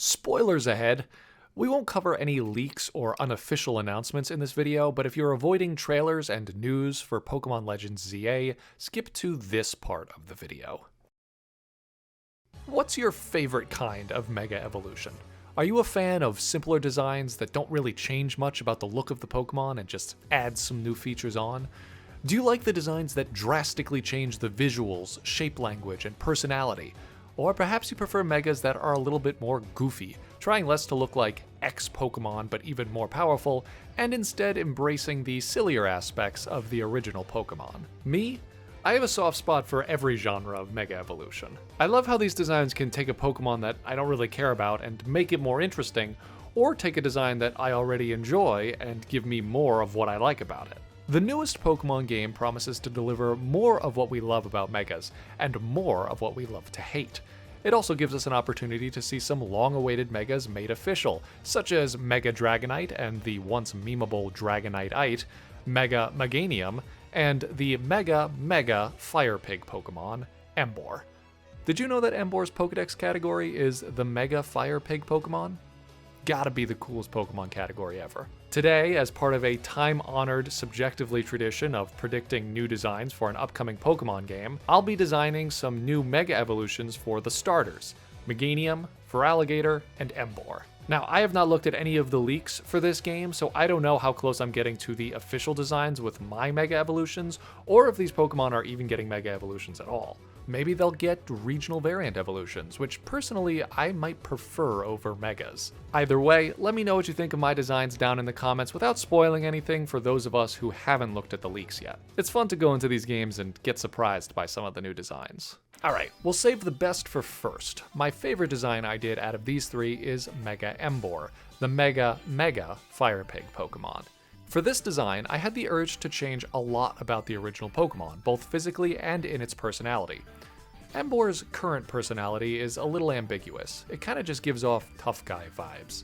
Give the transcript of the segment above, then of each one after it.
Spoilers ahead! We won't cover any leaks or unofficial announcements in this video, but if you're avoiding trailers and news for Pokemon Legends ZA, skip to this part of the video. What's your favorite kind of Mega Evolution? Are you a fan of simpler designs that don't really change much about the look of the Pokemon and just add some new features on? Do you like the designs that drastically change the visuals, shape language, and personality? Or perhaps you prefer Megas that are a little bit more goofy, trying less to look like X Pokemon but even more powerful, and instead embracing the sillier aspects of the original Pokemon. Me? I have a soft spot for every genre of Mega Evolution. I love how these designs can take a Pokemon that I don't really care about and make it more interesting, or take a design that I already enjoy and give me more of what I like about it. The newest Pokemon game promises to deliver more of what we love about Megas, and more of what we love to hate. It also gives us an opportunity to see some long-awaited Megas made official, such as Mega Dragonite and the once memeable Dragonite-ite, Mega Meganium, and the Mega Fire Pig Pokemon, Emboar. Did you know that Emboar's Pokedex category is the Mega Fire Pig Pokemon? Gotta be the coolest Pokemon category ever. Today, as part of a time-honored, subjectively tradition of predicting new designs for an upcoming Pokemon game, I'll be designing some new Mega Evolutions for the starters, Meganium, Feraligatr, and Emboar. Now, I have not looked at any of the leaks for this game, so I don't know how close I'm getting to the official designs with my Mega Evolutions, or if these Pokemon are even getting Mega Evolutions at all. Maybe they'll get regional variant evolutions, which personally I might prefer over Megas. Either way, let me know what you think of my designs down in the comments without spoiling anything for those of us who haven't looked at the leaks yet. It's fun to go into these games and get surprised by some of the new designs. Alright, we'll save the best for first. My favorite design I did out of these three is Mega Emboar, the Mega Fire Pig Pokemon. For this design, I had the urge to change a lot about the original Pokemon, both physically and in its personality. Emboar's current personality is a little ambiguous. It kinda just gives off tough guy vibes.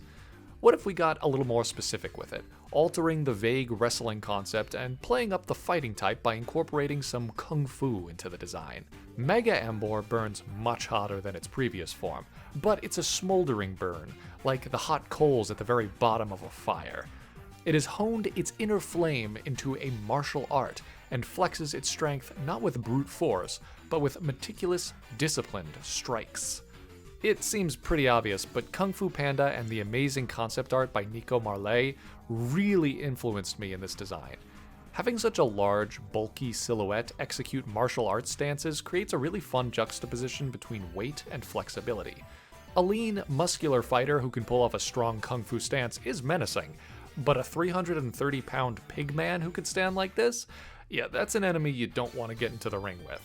What if we got a little more specific with it, altering the vague wrestling concept and playing up the fighting type by incorporating some kung fu into the design? Mega Emboar burns much hotter than its previous form, but it's a smoldering burn, like the hot coals at the very bottom of a fire. It has honed its inner flame into a martial art and flexes its strength not with brute force, but with meticulous, disciplined strikes. It seems pretty obvious, but Kung Fu Panda and the amazing concept art by Nico Marley really influenced me in this design. Having such a large, bulky silhouette execute martial arts stances creates a really fun juxtaposition between weight and flexibility. A lean, muscular fighter who can pull off a strong Kung Fu stance is menacing, but a 330-pound pig man who could stand like this? Yeah, that's an enemy you don't want to get into the ring with.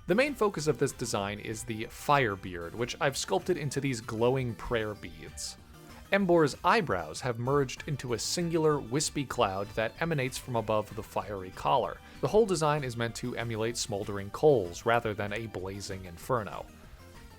The main focus of this design is the fire beard, which I've sculpted into these glowing prayer beads. Emboar's eyebrows have merged into a singular, wispy cloud that emanates from above the fiery collar. The whole design is meant to emulate smoldering coals rather than a blazing inferno.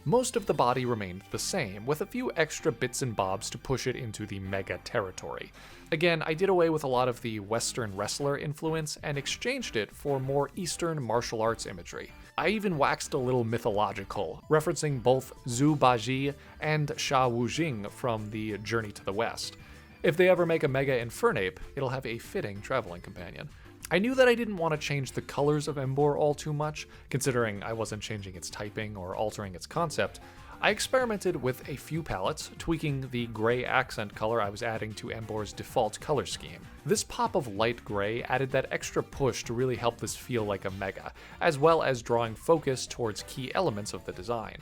Most of the body remained the same, with a few extra bits and bobs to push it into the Mega territory. Again, I did away with a lot of the Western wrestler influence and exchanged it for more Eastern martial arts imagery. I even waxed a little mythological, referencing both Zhu Baji and Sha Wujing from the Journey to the West. If they ever make a Mega Infernape, it'll have a fitting traveling companion. I knew that I didn't want to change the colors of Emboar all too much, considering I wasn't changing its typing or altering its concept. I experimented with a few palettes, tweaking the gray accent color I was adding to Emboar's default color scheme. This pop of light gray added that extra push to really help this feel like a Mega, as well as drawing focus towards key elements of the design.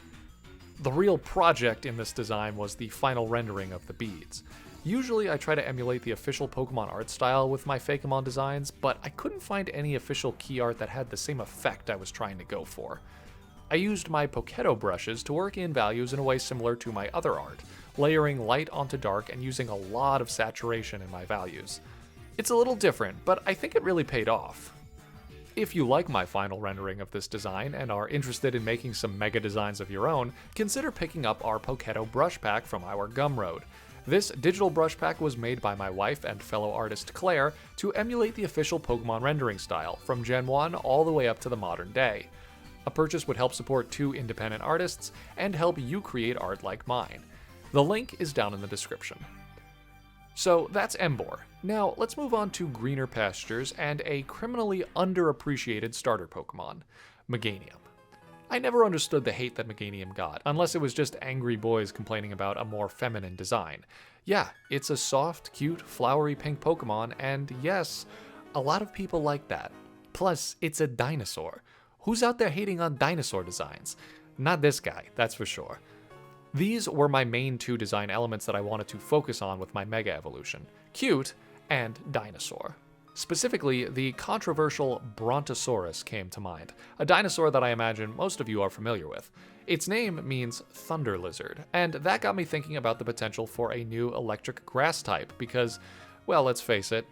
The real project in this design was the final rendering of the beads. Usually I try to emulate the official Pokemon art style with my Fakemon designs, but I couldn't find any official key art that had the same effect I was trying to go for. I used my Poketo brushes to work in values in a way similar to my other art, layering light onto dark and using a lot of saturation in my values. It's a little different, but I think it really paid off. If you like my final rendering of this design and are interested in making some Mega designs of your own, consider picking up our Poketo brush pack from our Gumroad. This digital brush pack was made by my wife and fellow artist Claire to emulate the official Pokemon rendering style, from Gen 1 all the way up to the modern day. A purchase would help support 2 independent artists and help you create art like mine. The link is down in the description. So that's Emboar. Now let's move on to greener pastures and a criminally underappreciated starter Pokemon, Meganium. I never understood the hate that Meganium got, unless it was just angry boys complaining about a more feminine design. Yeah, it's a soft, cute, flowery pink Pokemon, and yes, a lot of people like that. Plus, it's a dinosaur. Who's out there hating on dinosaur designs? Not this guy, that's for sure. These were my main two design elements that I wanted to focus on with my Mega Evolution: cute and dinosaur. Specifically, the controversial Brontosaurus came to mind, a dinosaur that I imagine most of you are familiar with. Its name means thunder lizard, and that got me thinking about the potential for a new electric grass type because, well, let's face it,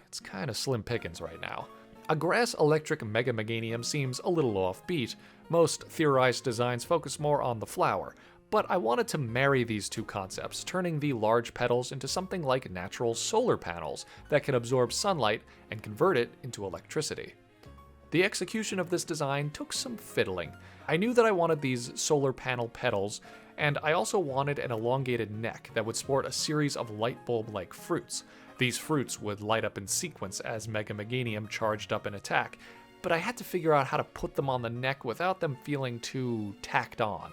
it's kind of slim pickings right now. A grass electric Mega Meganium seems a little offbeat. Most theorized designs focus more on the flower, but I wanted to marry these two concepts, turning the large petals into something like natural solar panels that can absorb sunlight and convert it into electricity. The execution of this design took some fiddling. I knew that I wanted these solar panel petals, and I also wanted an elongated neck that would sport a series of light bulb-like fruits. These fruits would light up in sequence as Mega Meganium charged up in attack, but I had to figure out how to put them on the neck without them feeling too tacked on.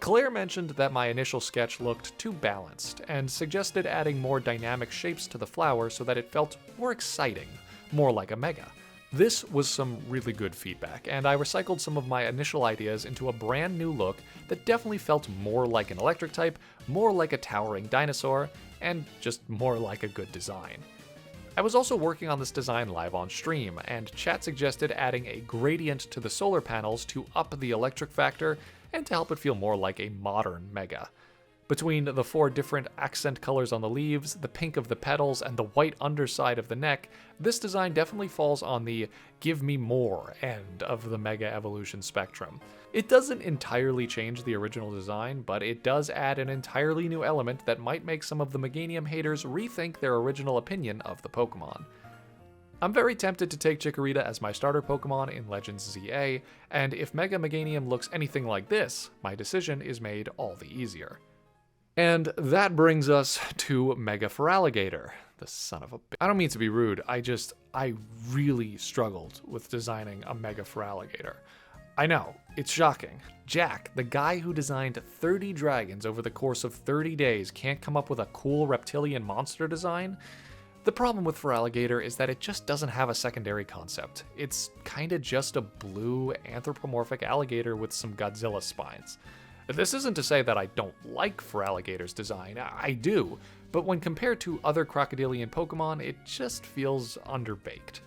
Claire mentioned that my initial sketch looked too balanced, and suggested adding more dynamic shapes to the flower so that it felt more exciting, more like a Mega. This was some really good feedback, and I recycled some of my initial ideas into a brand new look that definitely felt more like an electric type, more like a towering dinosaur, and just more like a good design. I was also working on this design live on stream, and chat suggested adding a gradient to the solar panels to up the electric factor and to help it feel more like a modern Mega. Between the 4 different accent colors on the leaves, the pink of the petals, and the white underside of the neck, this design definitely falls on the give me more end of the Mega Evolution spectrum. It doesn't entirely change the original design, but it does add an entirely new element that might make some of the Meganium haters rethink their original opinion of the Pokemon. I'm very tempted to take Chikorita as my starter Pokemon in Legends ZA, and if Mega Meganium looks anything like this, my decision is made all the easier. And that brings us to Mega Feraligatr. The son of a bitch. I don't mean to be rude, I really struggled with designing a Mega Feraligatr. I know, it's shocking. Jack, the guy who designed 30 dragons over the course of 30 days, can't come up with a cool reptilian monster design? The problem with Feraligatr is that it just doesn't have a secondary concept. It's kinda just a blue anthropomorphic alligator with some Godzilla spines. This isn't to say that I don't like Feraligatr's design, I do, but when compared to other crocodilian Pokemon, it just feels underbaked.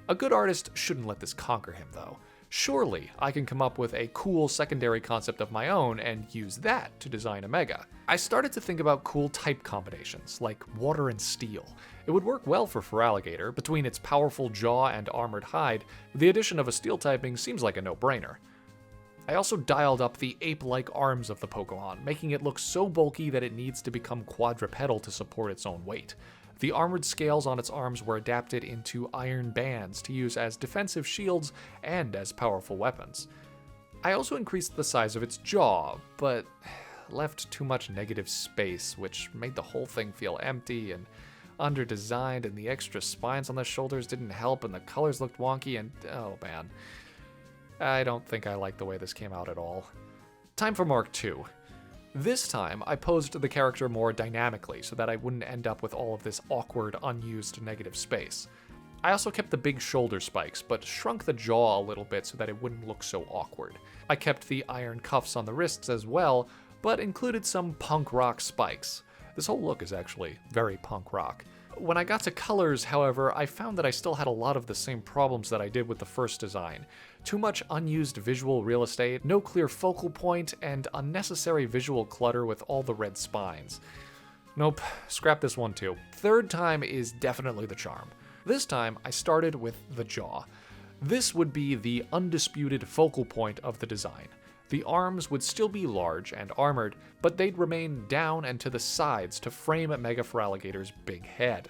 A good artist shouldn't let this conquer him, though. Surely I can come up with a cool secondary concept of my own and use that to design a Mega. I started to think about cool type combinations, like water and steel. It would work well for Feraligatr. Between its powerful jaw and armored hide, the addition of a steel typing seems like a no-brainer. I also dialed up the ape-like arms of the Pokemon, making it look so bulky that it needs to become quadrupedal to support its own weight. The armored scales on its arms were adapted into iron bands to use as defensive shields and as powerful weapons. I also increased the size of its jaw, but left too much negative space, which made the whole thing feel empty and under-designed, and the extra spines on the shoulders didn't help, and the colors looked wonky, and oh man. I don't think I like the way this came out at all. Time for Mark II. This time, I posed the character more dynamically so that I wouldn't end up with all of this awkward, unused negative space. I also kept the big shoulder spikes, but shrunk the jaw a little bit so that it wouldn't look so awkward. I kept the iron cuffs on the wrists as well, but included some punk rock spikes. This whole look is actually very punk rock. When I got to colors, however, I found that I still had a lot of the same problems that I did with the first design. Too much unused visual real estate, no clear focal point, and unnecessary visual clutter with all the red spines. Nope, scrap this one too. Third time is definitely the charm. This time, I started with the jaw. This would be the undisputed focal point of the design. The arms would still be large and armored, but they'd remain down and to the sides to frame Mega Feraligatr's big head.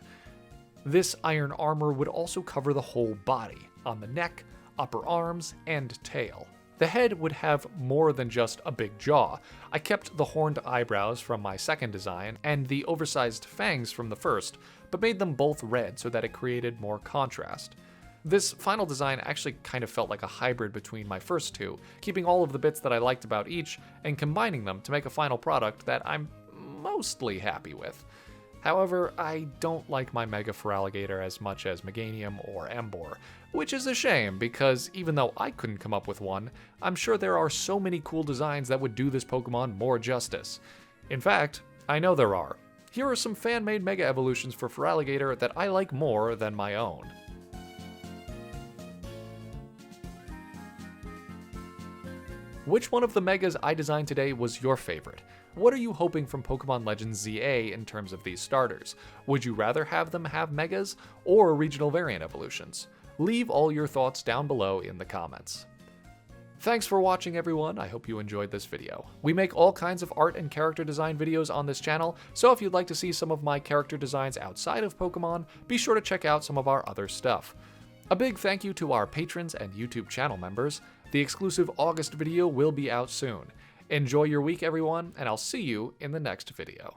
This iron armor would also cover the whole body, on the neck, upper arms, and tail. The head would have more than just a big jaw. I kept the horned eyebrows from my second design and the oversized fangs from the first, but made them both red so that it created more contrast. This final design actually kind of felt like a hybrid between my first two, keeping all of the bits that I liked about each and combining them to make a final product that I'm mostly happy with. However, I don't like my Mega Feraligatr as much as Meganium or Emboar, which is a shame because even though I couldn't come up with one, I'm sure there are so many cool designs that would do this Pokemon more justice. In fact, I know there are. Here are some fan-made Mega Evolutions for Feraligatr that I like more than my own. Which one of the Megas I designed today was your favorite? What are you hoping from Pokemon Legends ZA in terms of these starters? Would you rather have them have Megas or regional variant evolutions? Leave all your thoughts down below in the comments. Thanks for watching, everyone. I hope you enjoyed this video. We make all kinds of art and character design videos on this channel, so if you'd like to see some of my character designs outside of Pokemon, be sure to check out some of our other stuff. A big thank you to our patrons and YouTube channel members. The exclusive August video will be out soon. Enjoy your week, everyone, and I'll see you in the next video.